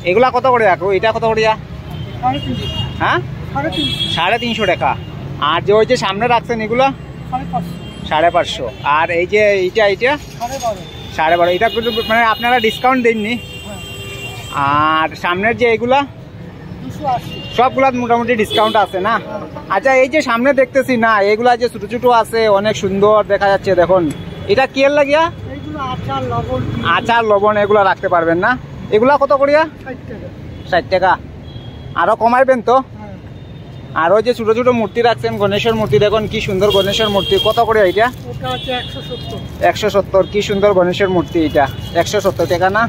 এগুলা কত করে কাকু? এটা কত করে? হ্যাঁ 350 টাকা। আর যে ওই যে সামনে রাখছেন এগুলো 550। আর এই যে এইটা 12.5, এটা মানে আপনারা ডিসকাউন্ট দেননি? আর সামনের যে এগুলা সবগুলা মোটামুটি ডিসকাউন্ট আছে না? আচ্ছা এই যে সামনে দেখতেছি না, এগুলা যে ছোট ছোট আছে অনেক সুন্দর দেখা যাচ্ছে, দেখুন এটা কি এর লাগিয়া? আচার লবণ এগুলা রাখতে পারবেন না? এগুলা কত করিয়া? 60 টাকা। আরো কমাইবেন তো? আর ওই যে ছোট ছোট মূর্তি রাখছেন, গণেশের মূর্তি, দেখুন কি সুন্দর গণেশের মূর্তি, কত করে এটা? 170। কি সুন্দর গণেশের মূর্তি, এটা 170 টাকা না?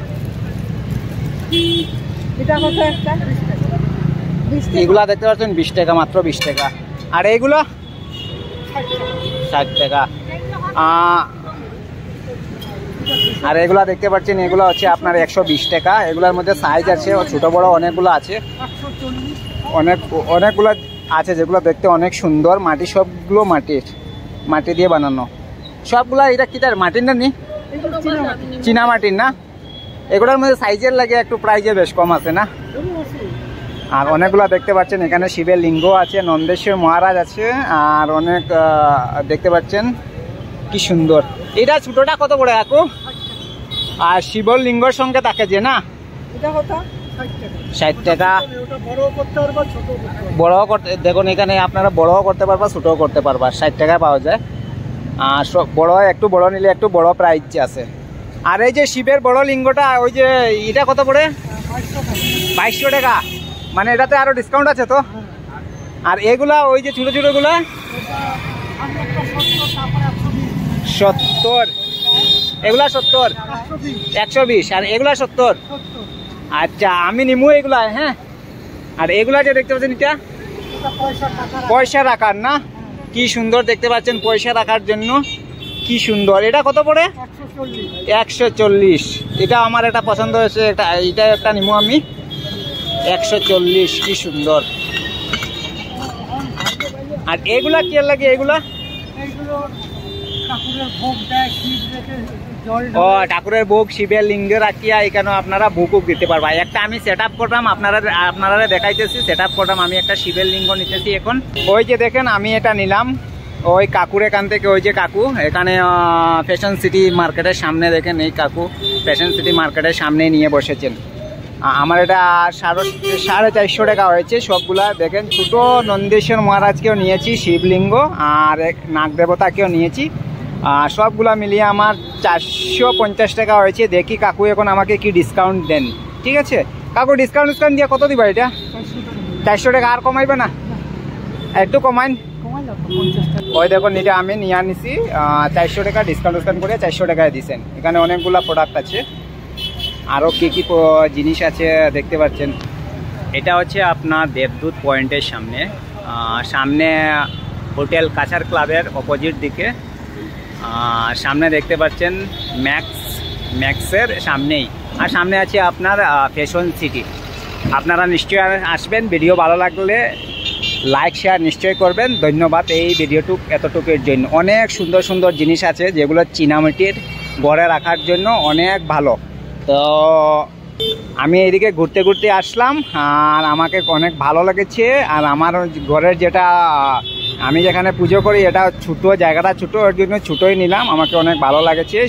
এগুলা দেখতে পাচ্ছেন 20 টাকা, মাত্র 20 টাকা। আর এইগুলো 60 টাকা। আর এগুলা দেখতে পাচ্ছেন এগুলো হচ্ছে আপনার 120 টাকা। এগুলোর মধ্যে সাইজ আছে ছোট বড় অনেকগুলো আছে, অনেকগুলো আছে যেগুলো দেখতে অনেক সুন্দর। মাটি, সবগুলো মাটি দিয়ে বানানো সবগুলা। এটা কি তার মাটির না? নি চীনা মাটির না? এগুলোর মধ্যে সাইজের লাগে একটু প্রাইজে বেশ কম আছে না? আর অনেকগুলা দেখতে পাচ্ছেন এখানে শিবের লিঙ্গ আছে, নন্দেশ্বর মহারাজ আছে, আর অনেক দেখতে পাচ্ছেন কি সুন্দর। এটা ছোটটা কত করে কাকু? আর শিবর লিঙ্গর সঙ্গে থাকে যে না, 60 টাকা। বড় করতে দেখুন এখানে আপনারা বড়ও করতে পারবা ছোটও করতে পারবা, 60 টাকায় পাওয়া যায়। আর সব বড়, একটু বড় নিলে একটু বড় প্রাইস আছে। আর এই যে শিবের বড় লিঙ্গটা ওই যে এটা কত পড়ে? 2200 টাকা। মানে এটাতে আরো ডিসকাউন্ট আছে তো? আর এগুলা ওই যে ছোট ছোট গুলা 70, এগুলা 70, 120। আর এগুলা 70। আচ্ছা আমি নিমু এগুলা। হ্যাঁ আর এগুলা যে দেখতে পাচ্ছেন এটা পয়সা রাখার না? কি সুন্দর দেখতে পাচ্ছেন, পয়সা রাখার জন্য কি সুন্দর। এটা কত পড়ে? 140। এটা আমার এটা পছন্দ হয়েছে, এটা একটা নিমু আমি, 140। কি সুন্দর। আর এগুলা কি লাগে? এগুলা ও ঠাকুরের ভোগ শিবের লিঙ্গে রাখিয়া এখানে আপনারা ভোগ দিতে পারবা। একটা আমি সেট আপ করলাম, আপনারা দেখাইতেছি সেট আপ করলাম। আমি একটা শিবের লিঙ্গ নিতেছি এখন। ওই যে দেখেন আমি এটা নিলাম ওই কাকুর এখান থেকে। ওই যে কাকু এখানে ফ্যাশন সিটি মার্কেটের সামনে, দেখেন এই কাকু ফ্যাশন সিটি মার্কেটের সামনে নিয়ে বসেছেন। আমার এটা 450 টাকা হয়েছে সবগুলা। দেখেন ছোট নন্দেশ্বর মহারাজকেও নিয়েছি, শিবলিঙ্গ আর নাগ দেবতাকেও নিয়েছি। সবগুলা মিলিয়ে আমার 450 টাকা হয়েছে। দেখি কাকু এখন আমাকে কি ডিসকাউন্ট দেন। ঠিক আছে কাকু, ডিসকাউন্ট দিয়ে কত দিবা? এটা 400 টাকা। আর কমাইবে না? একটু কমাইন। ওই দেখুন এটা আমি নিয়ে আনিছি 400 টাকা, ডিসকাউন্ট করে 400 টাকায় দিচ্ছেন। এখানে অনেকগুলা প্রোডাক্ট আছে, আরও কি কি জিনিস আছে দেখতে পাচ্ছেন। এটা হচ্ছে আপনার দেবদূত পয়েন্টের সামনে হোটেল কাছার ক্লাবের অপোজিট দিকে। সামনে দেখতে পাচ্ছেন ম্যাক্সের সামনেই। আর সামনে আছে আপনার ফ্যাশন সিটি। আপনারা নিশ্চয়ই আসবেন। ভিডিও ভালো লাগলে লাইক শেয়ার নিশ্চয়ই করবেন। ধন্যবাদ এই এতটুকুর জন্য। অনেক সুন্দর সুন্দর জিনিস আছে যেগুলো চীনামাটির ঘরে রাখার জন্য অনেক ভালো। তো আমি এইদিকে ঘুরতে ঘুরতে আসলাম, আর আমাকে অনেক ভালো লেগেছে। আর আমার ঘরের যেটা আমি যেখানে পুজো করি এটা ছোটো, জায়গাটা ছোটো, ওর জন্য ছোটোই নিলাম। আমাকে অনেক ভালো লাগেছে।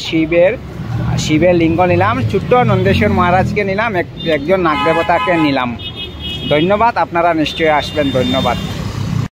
শিবের লিঙ্গ নিলাম, ছোট্ট নন্দেশ্বর মহারাজকে নিলাম, একজন নাগদেবতাকে নিলাম। ধন্যবাদ, আপনারা নিশ্চয়ই আসবেন। ধন্যবাদ।